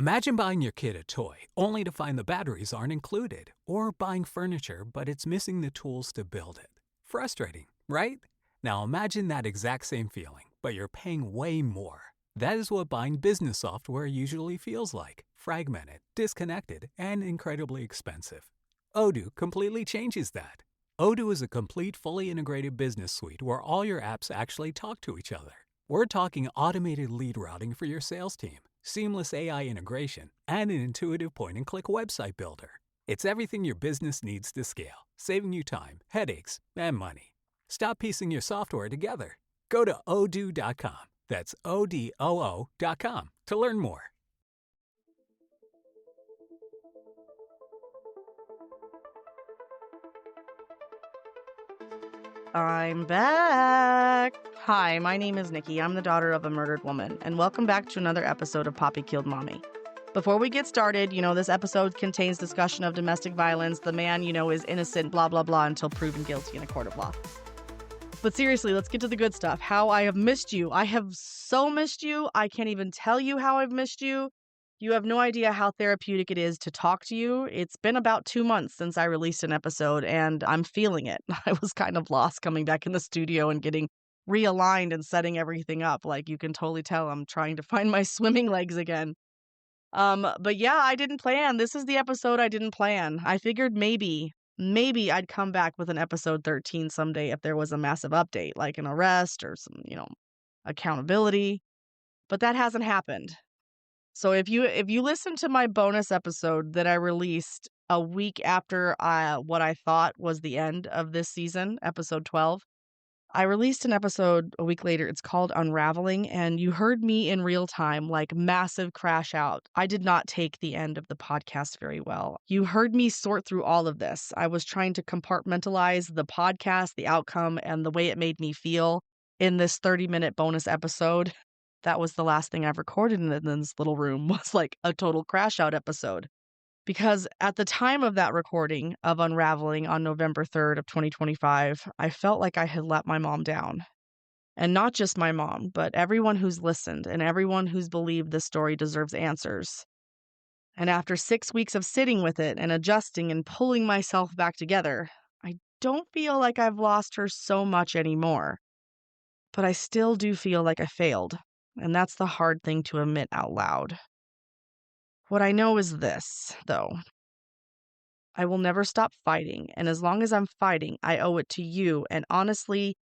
Imagine buying your kid a toy only to find the batteries aren't included, or buying furniture but it's missing the tools to build it. Frustrating, right? Now imagine that exact same feeling, but you're paying way more. That is what buying business software usually feels like: fragmented, disconnected, and incredibly expensive. Odoo completely changes that. Odoo is a complete, fully integrated business suite where all your apps actually talk to each other. We're talking automated lead routing for your sales team, seamless AI integration, and an intuitive point-and-click website builder. It's everything your business needs to scale, saving you time, headaches, and money. Stop piecing your software together. Go to odoo.com. That's ODOO.com to learn more. I'm back. Hi, my name is Nikki. I'm the daughter of a murdered woman, and welcome back to another episode of Poppy Killed Mommy. Before we get started, this episode contains discussion of domestic violence. The man, is innocent, blah, blah, blah, until proven guilty in a court of law. But seriously, let's get to the good stuff. How I have missed you. I have so missed you. I can't even tell you how I've missed you. You have no idea how therapeutic it is to talk to you. It's been about 2 months since I released an episode, and I'm feeling it. I was kind of lost coming back in the studio and getting realigned and setting everything up. Like, you can totally tell I'm trying to find my swimming legs again. But yeah, I didn't plan. This is the episode I didn't plan. I figured maybe I'd come back with an episode 13 someday if there was a massive update, like an arrest or some, accountability. But that hasn't happened. So if you listen to my bonus episode that I released a week after what I thought was the end of this season, episode 12, I released an episode a week later. It's called Unraveling, and you heard me in real time, like massive crash out. I did not take the end of the podcast very well. You heard me sort through all of this. I was trying to compartmentalize the podcast, the outcome, and the way it made me feel in this 30-minute bonus episode. That was the last thing I've recorded in this little room, was like a total crash out episode. Because at the time of that recording of Unraveling on November 3rd of 2025, I felt like I had let my mom down. And not just my mom, but everyone who's listened and everyone who's believed this story deserves answers. And after 6 weeks of sitting with it and adjusting and pulling myself back together, I don't feel like I've lost her so much anymore. But I still do feel like I failed. And that's the hard thing to admit out loud. What I know is this, though. I will never stop fighting, and as long as I'm fighting, I owe it to you, and honestly,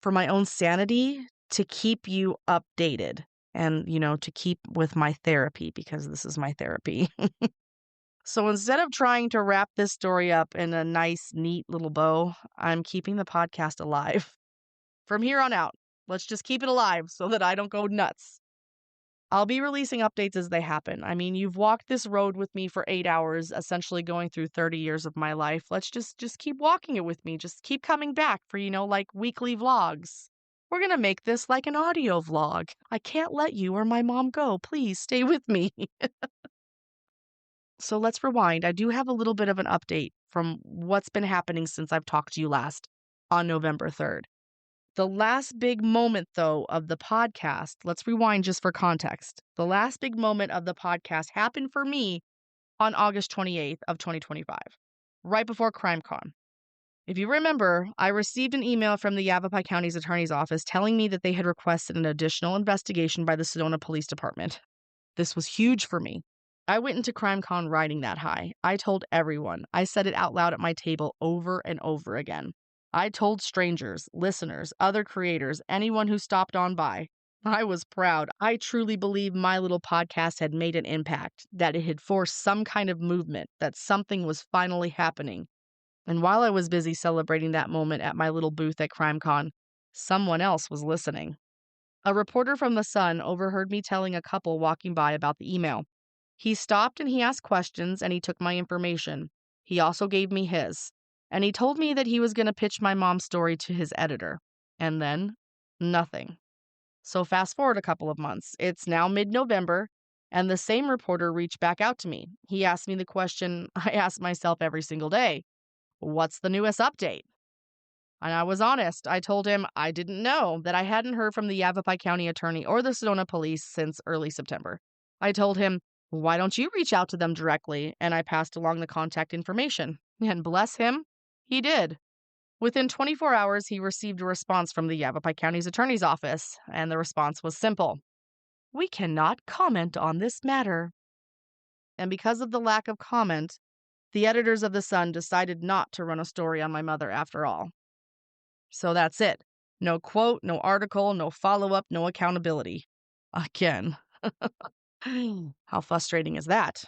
for my own sanity, to keep you updated and, to keep with my therapy, because this is my therapy. So instead of trying to wrap this story up in a nice, neat little bow, I'm keeping the podcast alive. From here on out, let's just keep it alive so that I don't go nuts. I'll be releasing updates as they happen. I mean, you've walked this road with me for 8 hours, essentially going through 30 years of my life. Let's just keep walking it with me. Just keep coming back for, like weekly vlogs. We're going to make this like an audio vlog. I can't let you or my mom go. Please stay with me. So let's rewind. I do have a little bit of an update from what's been happening since I've talked to you last on November 3rd. The last big moment, though, of the podcast, let's rewind just for context. The last big moment of the podcast happened for me on August 28th of 2025, right before CrimeCon. If you remember, I received an email from the Yavapai County's attorney's office telling me that they had requested an additional investigation by the Sedona Police Department. This was huge for me. I went into CrimeCon riding that high. I told everyone. I said it out loud at my table over and over again. I told strangers, listeners, other creators, anyone who stopped on by. I was proud. I truly believe my little podcast had made an impact, that it had forced some kind of movement, that something was finally happening. And while I was busy celebrating that moment at my little booth at CrimeCon, someone else was listening. A reporter from The Sun overheard me telling a couple walking by about the email. He stopped and he asked questions and he took my information. He also gave me his. And he told me that he was going to pitch my mom's story to his editor. And then, nothing. So fast forward a couple of months. It's now mid-November, and the same reporter reached back out to me. He asked me the question I ask myself every single day. What's the newest update? And I was honest. I told him I didn't know, that I hadn't heard from the Yavapai County attorney or the Sedona police since early September. I told him Why don't you reach out to them directly? And I passed along the contact information. And bless him, he did. Within 24 hours, he received a response from the Yavapai County's attorney's office, and the response was simple. We cannot comment on this matter. And because of the lack of comment, the editors of The Sun decided not to run a story on my mother after all. So that's it. No quote, no article, no follow-up, no accountability. Again. How frustrating is that?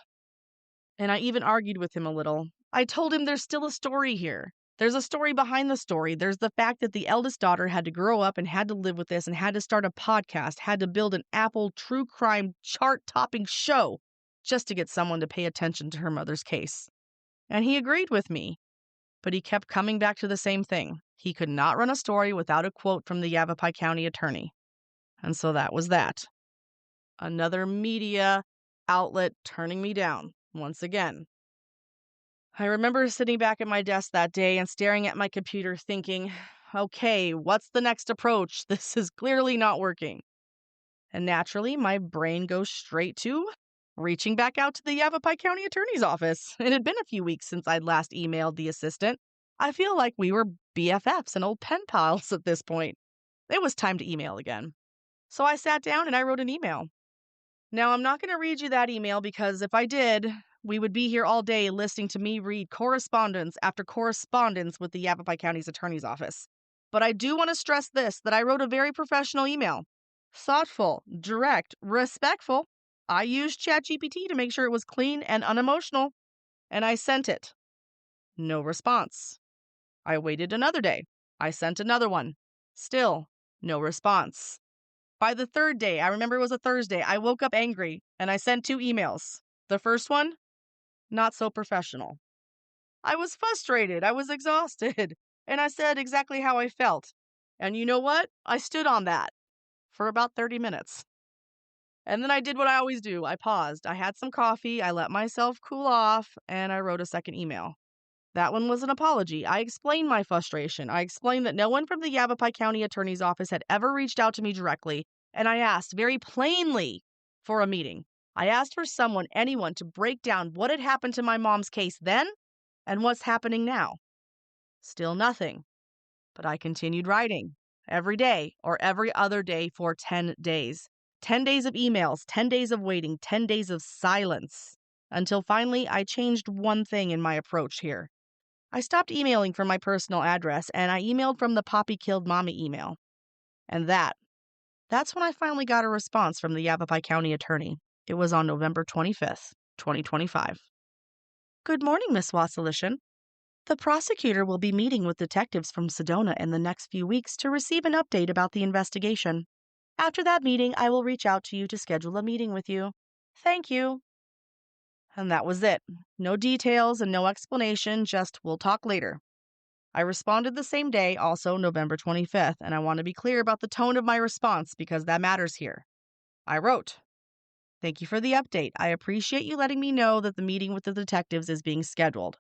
And I even argued with him a little. I told him there's still a story here. There's a story behind the story. There's the fact that the eldest daughter had to grow up and had to live with this and had to start a podcast, had to build an Apple true crime chart-topping show just to get someone to pay attention to her mother's case. And he agreed with me. But he kept coming back to the same thing. He could not run a story without a quote from the Yavapai County attorney. And so that was that. Another media outlet turning me down once again. I remember sitting back at my desk that day and staring at my computer thinking, okay, what's the next approach? This is clearly not working. And naturally, my brain goes straight to reaching back out to the Yavapai County attorney's office. It had been a few weeks since I'd last emailed the assistant. I feel like we were BFFs and old pen pals at this point. It was time to email again. So I sat down and I wrote an email. Now, I'm not going to read you that email because if I did, we would be here all day listening to me read correspondence after correspondence with the Yavapai County's attorney's office. But I do want to stress this, that I wrote a very professional email. Thoughtful, direct, respectful. I used ChatGPT to make sure it was clean and unemotional, and I sent it. No response. I waited another day. I sent another one. Still, no response. By the third day, I remember it was a Thursday, I woke up angry, and I sent 2 emails. The first one, not so professional. I was frustrated. I was exhausted. And I said exactly how I felt. And you know what? I stood on that for about 30 minutes. And then I did what I always do. I paused. I had some coffee. I let myself cool off. And I wrote a second email. That one was an apology. I explained my frustration. I explained that no one from the Yavapai County Attorney's Office had ever reached out to me directly. And I asked very plainly for a meeting. I asked for someone, anyone, to break down what had happened to my mom's case then and what's happening now. Still nothing. But I continued writing every day or every other day for 10 days. 10 days of emails, 10 days of waiting, 10 days of silence. Until finally I changed one thing in my approach here. I stopped emailing from my personal address and I emailed from the Poppy Killed Mommy email. And that's when I finally got a response from the Yavapai County attorney. It was on November 25th, 2025. Good morning, Miss Wassilishin. The prosecutor will be meeting with detectives from Sedona in the next few weeks to receive an update about the investigation. After that meeting, I will reach out to you to schedule a meeting with you. Thank you. And that was it. No details and no explanation, just we'll talk later. I responded the same day, also November 25th, and I want to be clear about the tone of my response because that matters here. I wrote, "Thank you for the update. I appreciate you letting me know that the meeting with the detectives is being scheduled.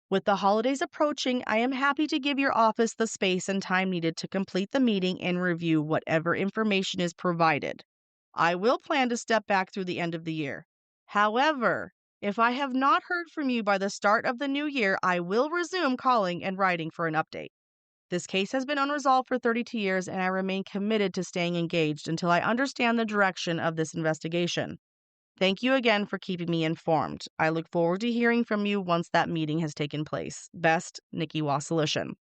With the holidays approaching, I am happy to give your office the space and time needed to complete the meeting and review whatever information is provided. I will plan to step back through the end of the year. However, if I have not heard from you by the start of the new year, I will resume calling and writing for an update. This case has been unresolved for 32 years, and I remain committed to staying engaged until I understand the direction of this investigation. Thank you again for keeping me informed. I look forward to hearing from you once that meeting has taken place. Best, Nikki Wassilishin."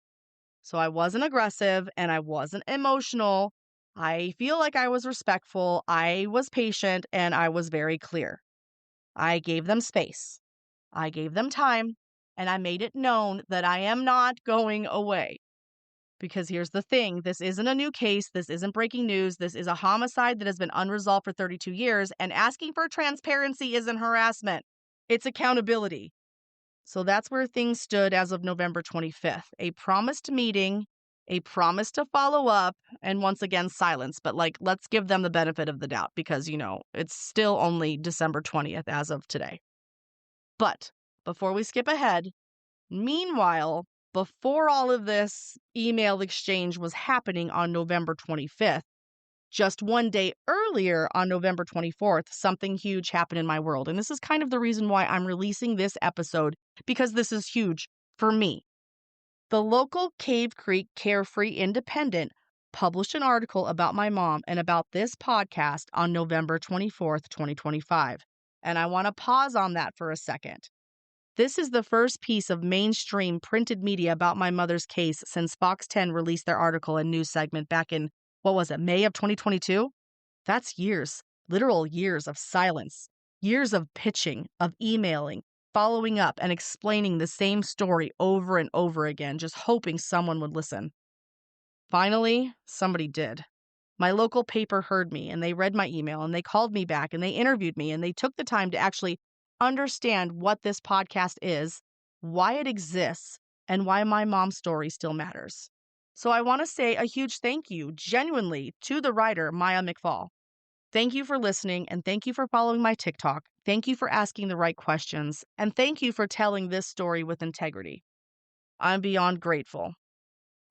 So I wasn't aggressive and I wasn't emotional. I feel like I was respectful, I was patient, and I was very clear. I gave them space. I gave them time, and I made it known that I am not going away. Because here's the thing, this isn't a new case, this isn't breaking news, this is a homicide that has been unresolved for 32 years, and asking for transparency isn't harassment. It's accountability. So that's where things stood as of November 25th. A promised meeting, a promise to follow up, and once again, silence. But let's give them the benefit of the doubt because, it's still only December 20th as of today. But before we skip ahead, meanwhile, before all of this email exchange was happening on November 25th, Just one day earlier, on November 24th, something huge happened in my world. And this is kind of the reason why I'm releasing this episode, because this is huge for me. The local Cave Creek Carefree Independent published an article about my mom and about this podcast on November 24th, 2025. And I want to pause on that for a second. This is the first piece of mainstream printed media about my mother's case since Fox 10 released their article and news segment back in, May of 2022? That's years, literal years of silence, years of pitching, of emailing, following up, and explaining the same story over and over again, just hoping someone would listen. Finally, somebody did. My local paper heard me, and they read my email, and they called me back, and they interviewed me, and they took the time to actually understand what this podcast is, why it exists, and why my mom's story still matters. So I want to say a huge thank you, genuinely, to the writer, Maya McFall. Thank you for listening, and thank you for following my TikTok. Thank you for asking the right questions, and thank you for telling this story with integrity. I'm beyond grateful.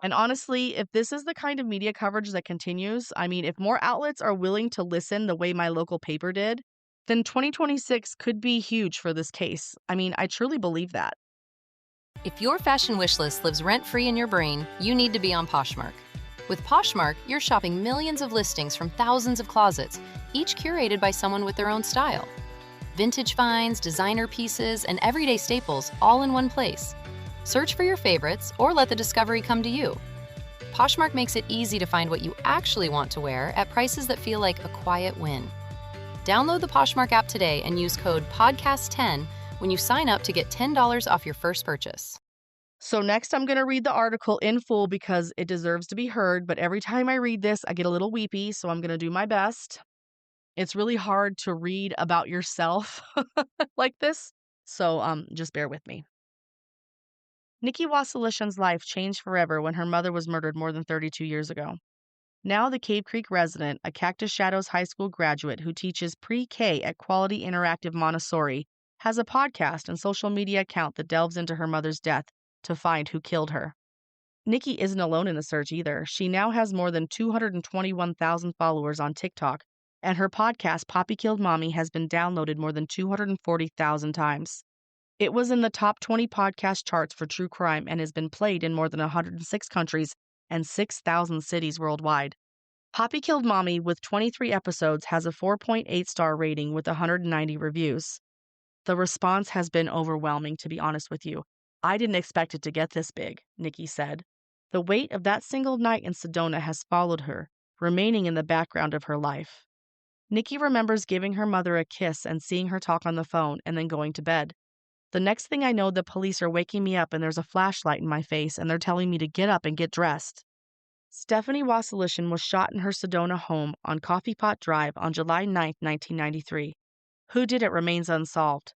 And honestly, if this is the kind of media coverage that continues, if more outlets are willing to listen the way my local paper did, then 2026 could be huge for this case. I truly believe that. If your fashion wish list lives rent-free in your brain, you need to be on Poshmark. With Poshmark, you're shopping millions of listings from thousands of closets, each curated by someone with their own style. Vintage finds, designer pieces, and everyday staples all in one place. Search for your favorites or let the discovery come to you. Poshmark makes it easy to find what you actually want to wear at prices that feel like a quiet win. Download the Poshmark app today and use code PODCAST10 when you sign up to get $10 off your first purchase. So next I'm going to read the article in full because it deserves to be heard, but every time I read this, I get a little weepy, so I'm going to do my best. It's really hard to read about yourself like this, so just bear with me. Nikki Wasilishan's life changed forever when her mother was murdered more than 32 years ago. Now the Cave Creek resident, a Cactus Shadows High School graduate who teaches pre-K at Quality Interactive Montessori, has a podcast and social media account that delves into her mother's death to find who killed her. Nikki isn't alone in the search either. She now has more than 221,000 followers on TikTok, and her podcast, Poppy Killed Mommy, has been downloaded more than 240,000 times. It was in the top 20 podcast charts for true crime and has been played in more than 106 countries and 6,000 cities worldwide. Poppy Killed Mommy, with 23 episodes, has a 4.8-star rating with 190 reviews. The response has been overwhelming, to be honest with you. I didn't expect it to get this big, Nikki said. The weight of that single night in Sedona has followed her, remaining in the background of her life. Nikki remembers giving her mother a kiss and seeing her talk on the phone and then going to bed. The next thing I know, the police are waking me up and there's a flashlight in my face and they're telling me to get up and get dressed. Stephanie Wasilishan was shot in her Sedona home on Coffee Pot Drive on July 9, 1993. Who did it remains unsolved.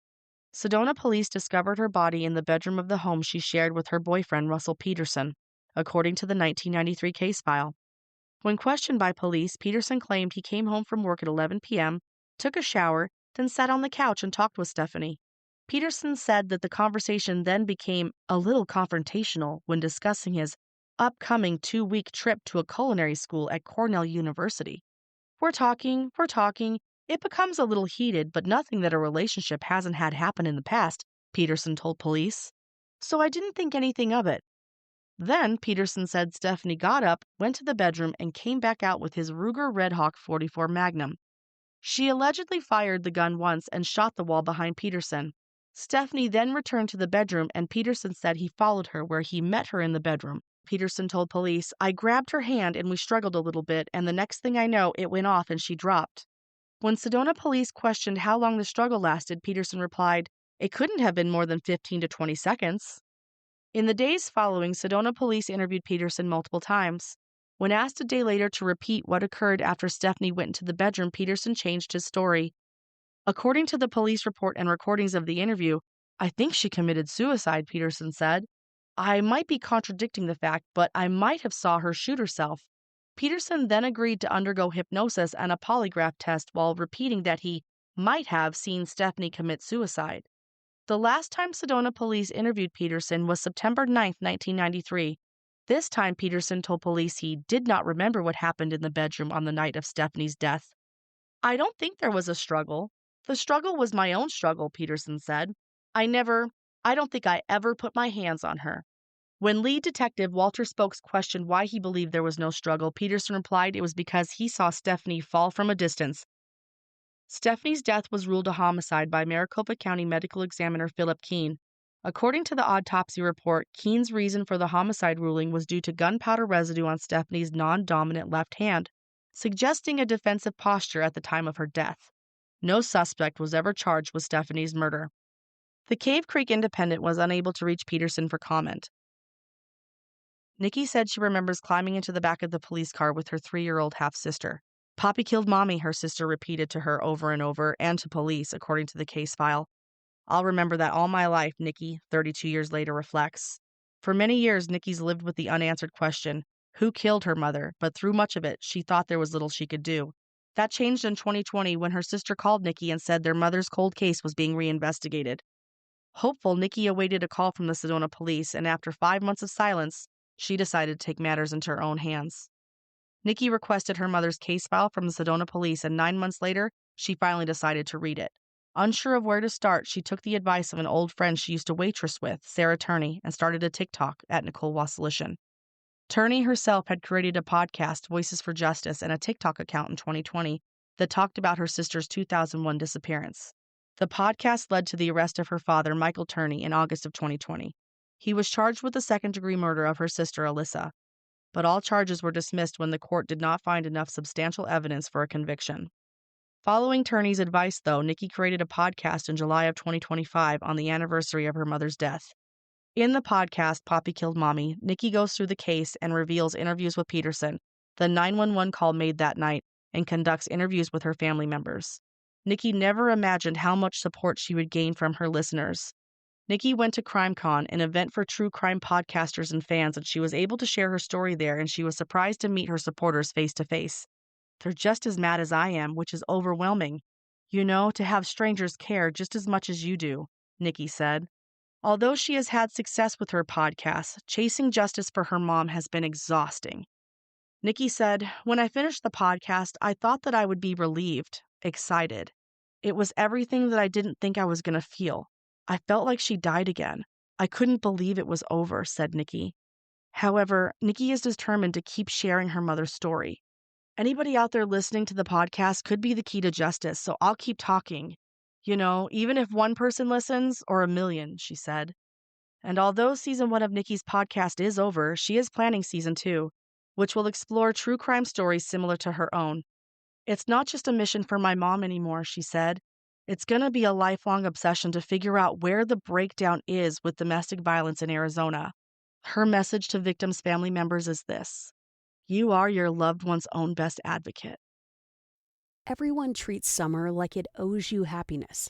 Sedona police discovered her body in the bedroom of the home she shared with her boyfriend, Russell Peterson, according to the 1993 case file. When questioned by police, Peterson claimed he came home from work at 11 p.m., took a shower, then sat on the couch and talked with Stephanie. Peterson said that the conversation then became a little confrontational when discussing his upcoming 2-week trip to a culinary school at Cornell University. We're talking. It becomes a little heated, but nothing that a relationship hasn't had happen in the past, Peterson told police. So I didn't think anything of it. Then, Peterson said Stephanie got up, went to the bedroom, and came back out with his Ruger Redhawk .44 Magnum. She allegedly fired the gun once and shot the wall behind Peterson. Stephanie then returned to the bedroom, and Peterson said he followed her where he met her in the bedroom. Peterson told police, I grabbed her hand and we struggled a little bit, and the next thing I know, it went off and she dropped. When Sedona police questioned how long the struggle lasted, Peterson replied, it couldn't have been more than 15 to 20 seconds. In the days following, Sedona police interviewed Peterson multiple times. When asked a day later to repeat what occurred after Stephanie went into the bedroom, Peterson changed his story. According to the police report and recordings of the interview, I think she committed suicide, Peterson said. I might be contradicting the fact, but I might have saw her shoot herself. Peterson then agreed to undergo hypnosis and a polygraph test while repeating that he might have seen Stephanie commit suicide. The last time Sedona police interviewed Peterson was September 9, 1993. This time, Peterson told police he did not remember what happened in the bedroom on the night of Stephanie's death. "I don't think there was a struggle. The struggle was my own struggle," Peterson said. I don't think I ever put my hands on her." When lead detective Walter Spokes questioned why he believed there was no struggle, Peterson replied it was because he saw Stephanie fall from a distance. Stephanie's death was ruled a homicide by Maricopa County Medical Examiner Philip Keene. According to the autopsy report, Keene's reason for the homicide ruling was due to gunpowder residue on Stephanie's non-dominant left hand, suggesting a defensive posture at the time of her death. No suspect was ever charged with Stephanie's murder. The Cave Creek Independent was unable to reach Peterson for comment. Nikki said she remembers climbing into the back of the police car with her 3-year-old half-sister. "Poppy killed Mommy," her sister repeated to her over and over, and to police, according to the case file. "I'll remember that all my life," Nikki, 32 years later, reflects. For many years, Nikki's lived with the unanswered question, who killed her mother, but through much of it, she thought there was little she could do. That changed in 2020 when her sister called Nikki and said their mother's cold case was being reinvestigated. Hopeful, Nikki awaited a call from the Sedona police, and after 5 months of silence, she decided to take matters into her own hands. Nikki requested her mother's case file from the Sedona police, and 9 months later, she finally decided to read it. Unsure of where to start, she took the advice of an old friend she used to waitress with, Sarah Turney, and started a TikTok at Nicole Wasilishin. Turney herself had created a podcast, Voices for Justice, and a TikTok account in 2020 that talked about her sister's 2001 disappearance. The podcast led to the arrest of her father, Michael Turney, in August of 2020. He was charged with the second-degree murder of her sister, Alyssa, but all charges were dismissed when the court did not find enough substantial evidence for a conviction. Following Turney's advice, though, Nikki created a podcast in July of 2025 on the anniversary of her mother's death. In the podcast, Poppy Killed Mommy, Nikki goes through the case and reveals interviews with Peterson, the 911 call made that night, and conducts interviews with her family members. Nikki never imagined how much support she would gain from her listeners. Nikki went to CrimeCon, an event for true crime podcasters and fans, and she was able to share her story there, and she was surprised to meet her supporters face to face. "They're just as mad as I am, which is overwhelming. You know, to have strangers care just as much as you do," Nikki said. Although she has had success with her podcast, chasing justice for her mom has been exhausting. Nikki said, "When I finished the podcast, I thought that I would be relieved, excited. It was everything that I didn't think I was going to feel. I felt like she died again. I couldn't believe it was over," said Nikki. However, Nikki is determined to keep sharing her mother's story. "Anybody out there listening to the podcast could be the key to justice, so I'll keep talking. You know, even if one person listens or a million," she said. And although season 1 of Nikki's podcast is over, she is planning season 2, which will explore true crime stories similar to her own. "It's not just a mission for my mom anymore," she said. "It's going to be a lifelong obsession to figure out where the breakdown is with domestic violence in Arizona." Her message to victims' family members is this: you are your loved one's own best advocate. Everyone treats summer like it owes you happiness.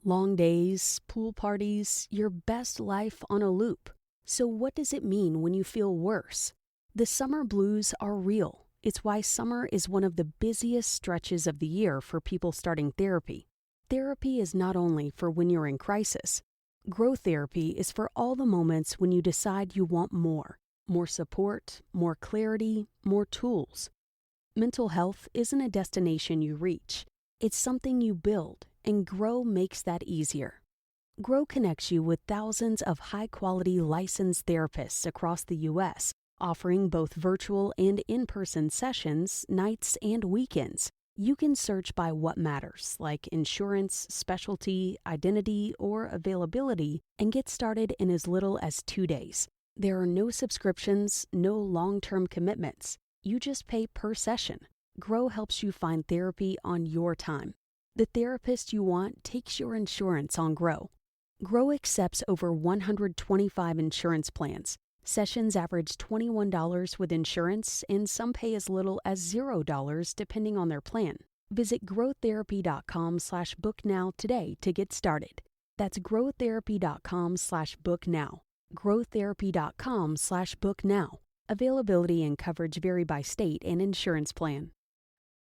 Long days, pool parties, your best life on a loop. So what does it mean when you feel worse? The summer blues are real. It's why summer is one of the busiest stretches of the year for people starting therapy. Therapy is not only for when you're in crisis. Growth therapy is for all the moments when you decide you want more. More support, more clarity, more tools. Mental health isn't a destination you reach. It's something you build, and Grow makes that easier. Grow connects you with thousands of high-quality licensed therapists across the U.S., offering both virtual and in-person sessions, nights and weekends. You can search by what matters, like insurance, specialty, identity, or availability, and get started in as little as 2 days. There are no subscriptions, no long-term commitments. You just pay per session. Grow helps you find therapy on your time. The therapist you want takes your insurance on Grow. Grow accepts over 125 insurance plans. Sessions average $21 with insurance, and some pay as little as $0 depending on their plan. Visit growtherapy.com/booknow today to get started. That's growtherapy.com/booknow. growtherapy.com/booknow. Availability and coverage vary by state and insurance plan.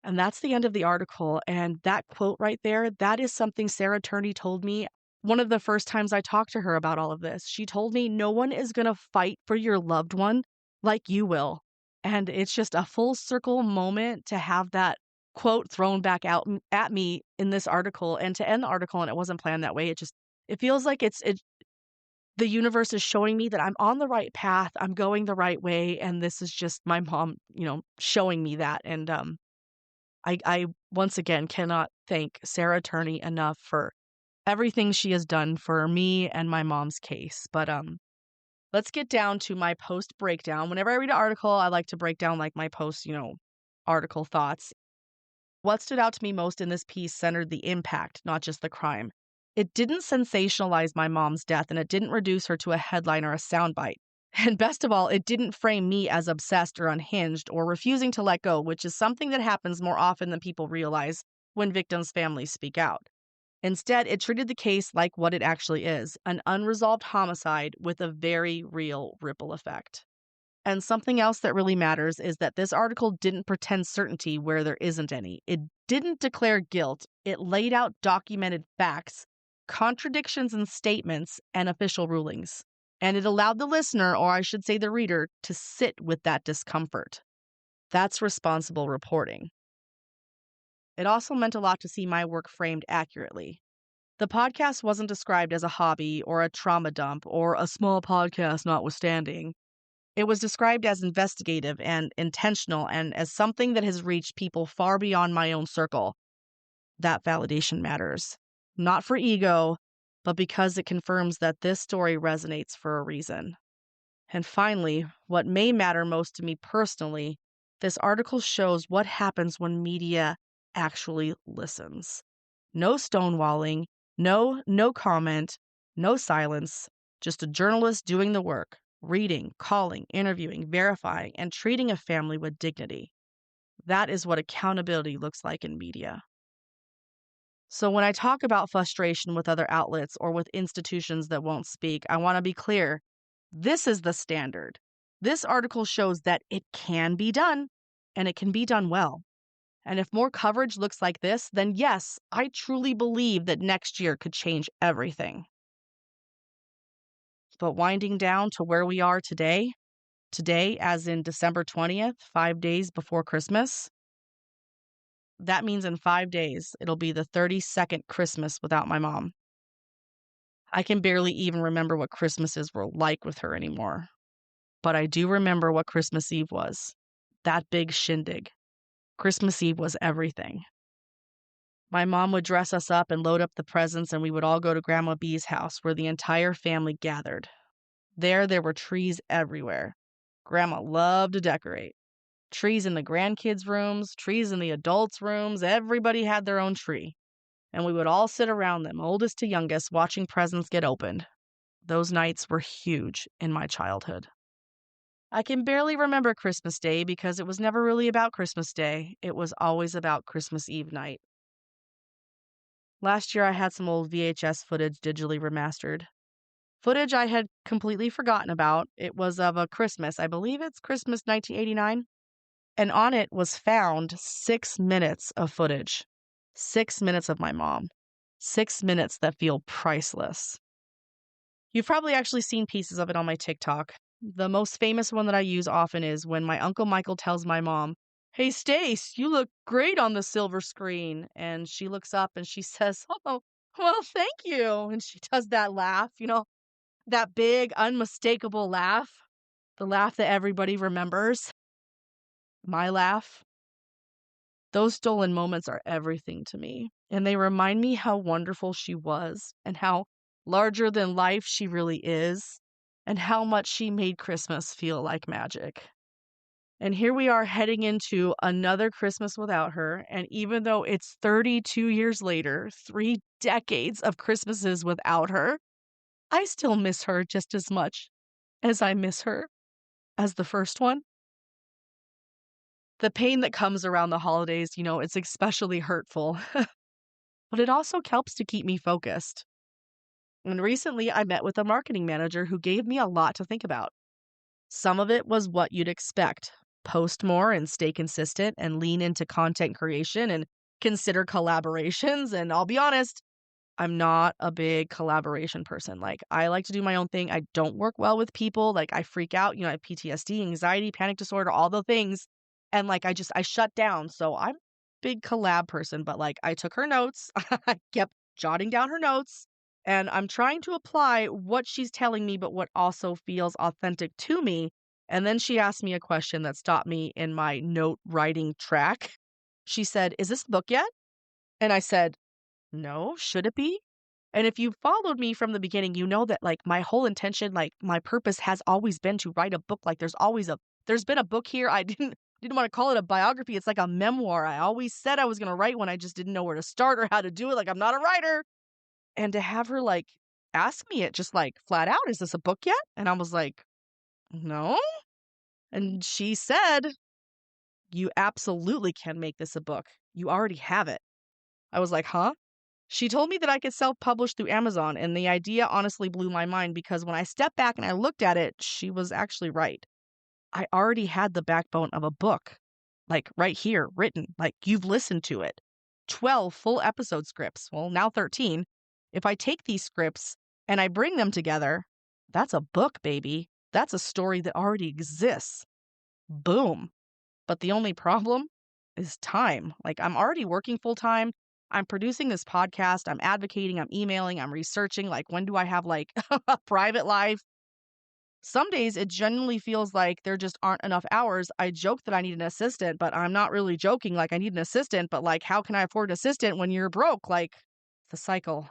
And that's the end of the article. And that quote right there, that is something Sarah Turney told me one of the first times I talked to her about all of this. She told me no one is going to fight for your loved one like you will. And it's just a full circle moment to have that quote thrown back out at me in this article and to end the article. And it wasn't planned that way. It feels like the universe is showing me that I'm on the right path. I'm going the right way. And this is just my mom, showing me that. And I once again cannot thank Sarah Turney enough for everything she has done for me and my mom's case. But let's get down to my post breakdown. Whenever I read an article, I like to break down like my post, article thoughts. What stood out to me most in this piece centered the impact, not just the crime. It didn't sensationalize my mom's death, and it didn't reduce her to a headline or a soundbite. And best of all, it didn't frame me as obsessed or unhinged or refusing to let go, which is something that happens more often than people realize when victims' families speak out. Instead, it treated the case like what it actually is, an unresolved homicide with a very real ripple effect. And something else that really matters is that this article didn't pretend certainty where there isn't any. It didn't declare guilt. It laid out documented facts, contradictions in statements, and official rulings. And it allowed the listener, or I should say the reader, to sit with that discomfort. That's responsible reporting. It also meant a lot to see my work framed accurately. The podcast wasn't described as a hobby or a trauma dump or a small podcast notwithstanding. It was described as investigative and intentional and as something that has reached people far beyond my own circle. That validation matters. Not for ego, but because it confirms that this story resonates for a reason. And finally, what may matter most to me personally, this article shows what happens when media actually listens. No stonewalling, no comment, no silence, just a journalist doing the work, reading, calling, interviewing, verifying, and treating a family with dignity. That is what accountability looks like in media. So when I talk about frustration with other outlets or with institutions that won't speak, I want to be clear. This is the standard. This article shows that it can be done, and it can be done well. And if more coverage looks like this, then yes, I truly believe that next year could change everything. But winding down to where we are today as in December 20th, 5 days before Christmas, that means in 5 days, it'll be the 32nd Christmas without my mom. I can barely even remember what Christmases were like with her anymore. But I do remember what Christmas Eve was. That big shindig. Christmas Eve was everything. My mom would dress us up and load up the presents, and we would all go to Grandma B's house where the entire family gathered. There were trees everywhere. Grandma loved to decorate. Trees in the grandkids' rooms, trees in the adults' rooms, everybody had their own tree. And we would all sit around them, oldest to youngest, watching presents get opened. Those nights were huge in my childhood. I can barely remember Christmas Day because it was never really about Christmas Day. It was always about Christmas Eve night. Last year, I had some old VHS footage digitally remastered. Footage I had completely forgotten about. It was of a Christmas. I believe it's Christmas 1989. And on it was found 6 minutes of footage. 6 minutes of my mom. 6 minutes that feel priceless. You've probably actually seen pieces of it on my TikTok. The most famous one that I use often is when my Uncle Michael tells my mom, "Hey, Stace, you look great on the silver screen." And she looks up and she says, "Oh, well, thank you." And she does that laugh, that big, unmistakable laugh. The laugh that everybody remembers. My laugh. Those stolen moments are everything to me. And they remind me how wonderful she was and how larger than life she really is. And how much she made Christmas feel like magic. And here we are heading into another Christmas without her. And even though it's 32 years later, 3 decades of Christmases without her, I still miss her just as much as I miss her as the first one. The pain that comes around the holidays, it's especially hurtful. But it also helps to keep me focused. And recently, I met with a marketing manager who gave me a lot to think about. Some of it was what you'd expect. Post more and stay consistent and lean into content creation and consider collaborations. And I'll be honest, I'm not a big collaboration person. Like, I like to do my own thing. I don't work well with people. Like, I freak out. I have PTSD, anxiety, panic disorder, all the things. And like, I shut down. So I'm a big collab person, but like, I took her notes. I kept jotting down her notes, and I'm trying to apply what she's telling me, but what also feels authentic to me. And then she asked me a question that stopped me in my note writing track. She said, "Is this the book yet?" And I said, "No, should it be?" And if you followed me from the beginning, you know that like my whole intention, like my purpose has always been to write a book. Like there's been a book here. I didn't want to call it a biography. It's like a memoir. I always said I was going to write one. I just didn't know where to start or how to do it. Like, I'm not a writer. And to have her like ask me it just like flat out, "Is this a book yet?" And I was like, "No." And she said, "You absolutely can make this a book. You already have it." I was like, "Huh?" She told me that I could self-publish through Amazon, and the idea honestly blew my mind because when I stepped back and I looked at it, she was actually right. I already had the backbone of a book, like right here, written, like you've listened to it. 12 full episode scripts, well, now 13. If I take these scripts and I bring them together, that's a book, baby. That's a story that already exists. Boom. But the only problem is time. Like, I'm already working full time. I'm producing this podcast. I'm advocating. I'm emailing. I'm researching. Like, when do I have like a private life? Some days it genuinely feels like there just aren't enough hours. I joke that I need an assistant, but I'm not really joking. Like, I need an assistant, but like, how can I afford an assistant when you're broke? Like, the cycle.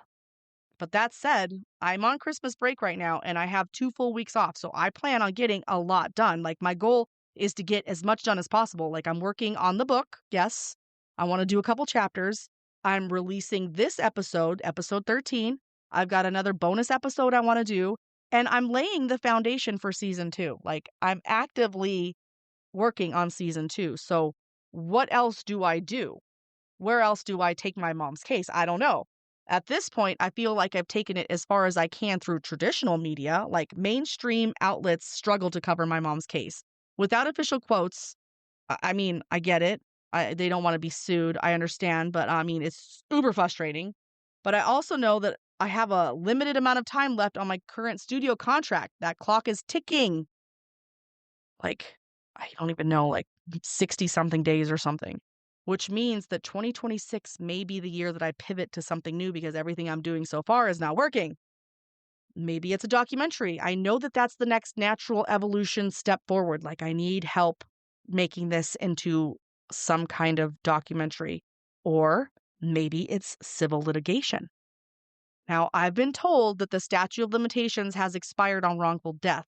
But that said, I'm on Christmas break right now and I have 2 full weeks off. So I plan on getting a lot done. Like, my goal is to get as much done as possible. Like, I'm working on the book. Yes. I want to do a couple chapters. I'm releasing this episode, episode 13. I've got another bonus episode I want to do. And I'm laying the foundation for season 2. Like, I'm actively working on season 2. So what else do I do? Where else do I take my mom's case? I don't know. At this point, I feel like I've taken it as far as I can through traditional media. Like, mainstream outlets struggle to cover my mom's case. Without official quotes, I mean, I get it. They don't want to be sued. I understand. But I mean, it's uber frustrating. But I also know that I have a limited amount of time left on my current studio contract. That clock is ticking. Like, I don't even know, like 60 something days or something, which means that 2026 may be the year that I pivot to something new because everything I'm doing so far is not working. Maybe it's a documentary. I know that that's the next natural evolution step forward. Like, I need help making this into some kind of documentary. Or maybe it's civil litigation. Now, I've been told that the statute of limitations has expired on wrongful death,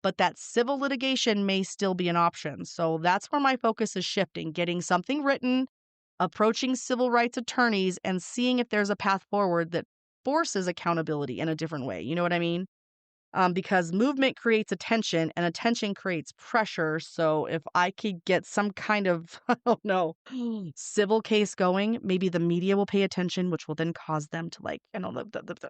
but that civil litigation may still be an option. So that's where my focus is shifting, getting something written, approaching civil rights attorneys, and seeing if there's a path forward that forces accountability in a different way. You know what I mean? Because movement creates attention and attention creates pressure. So if I could get some kind of, I don't know, civil case going, maybe the media will pay attention, which will then cause them to like, I don't know,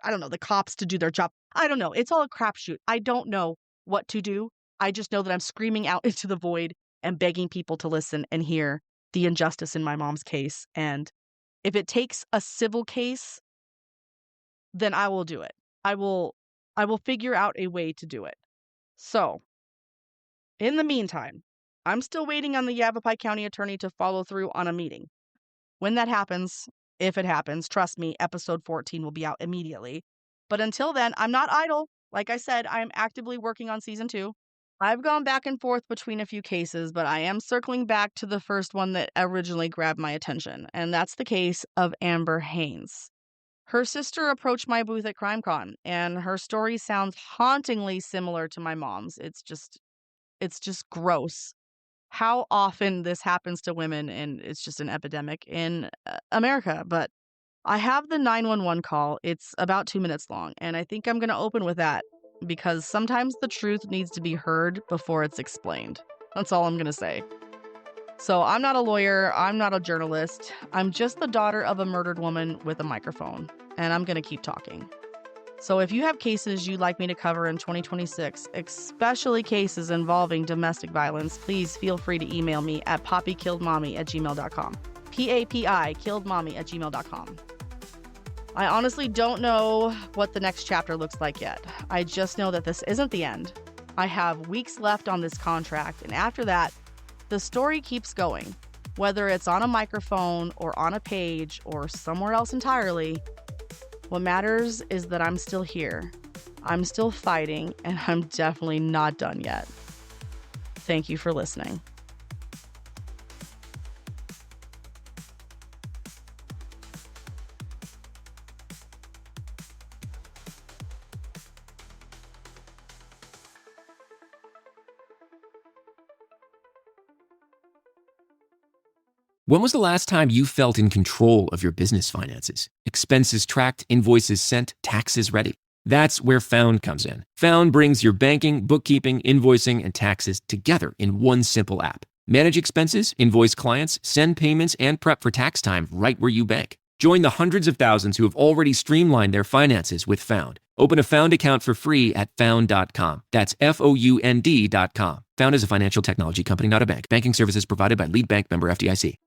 I don't know, the cops to do their job. I don't know. It's all a crapshoot. I don't know what to do. I just know that I'm screaming out into the void and begging people to listen and hear the injustice in my mom's case. And if it takes a civil case, then I will do it. I will figure out a way to do it. So, in the meantime, I'm still waiting on the Yavapai County attorney to follow through on a meeting. When that happens, if it happens, trust me, episode 14 will be out immediately. But until then, I'm not idle. Like I said, I am actively working on season 2. I've gone back and forth between a few cases, but I am circling back to the first one that originally grabbed my attention, and that's the case of Amber Haynes. Her sister approached my booth at CrimeCon, and her story sounds hauntingly similar to my mom's. It's just gross how often this happens to women, and it's just an epidemic in America. But I have the 911 call. It's about 2 minutes long, and I think I'm going to open with that because sometimes the truth needs to be heard before it's explained. That's all I'm going to say. So I'm not a lawyer. I'm not a journalist. I'm just the daughter of a murdered woman with a microphone, and I'm going to keep talking. So if you have cases you'd like me to cover in 2026, especially cases involving domestic violence, please feel free to email me at poppykilledmommy@gmail.com. PAPI killedmommy@gmail.com. I honestly don't know what the next chapter looks like yet. I just know that this isn't the end. I have weeks left on this contract, and after that, the story keeps going. Whether it's on a microphone or on a page or somewhere else entirely, what matters is that I'm still here. I'm still fighting, and I'm definitely not done yet. Thank you for listening. When was the last time you felt in control of your business finances? Expenses tracked, invoices sent, taxes ready. That's where Found comes in. Found brings your banking, bookkeeping, invoicing, and taxes together in one simple app. Manage expenses, invoice clients, send payments, and prep for tax time right where you bank. Join the hundreds of thousands who have already streamlined their finances with Found. Open a Found account for free at found.com. That's FOUND.com. Found is a financial technology company, not a bank. Banking services provided by Lead Bank, member FDIC.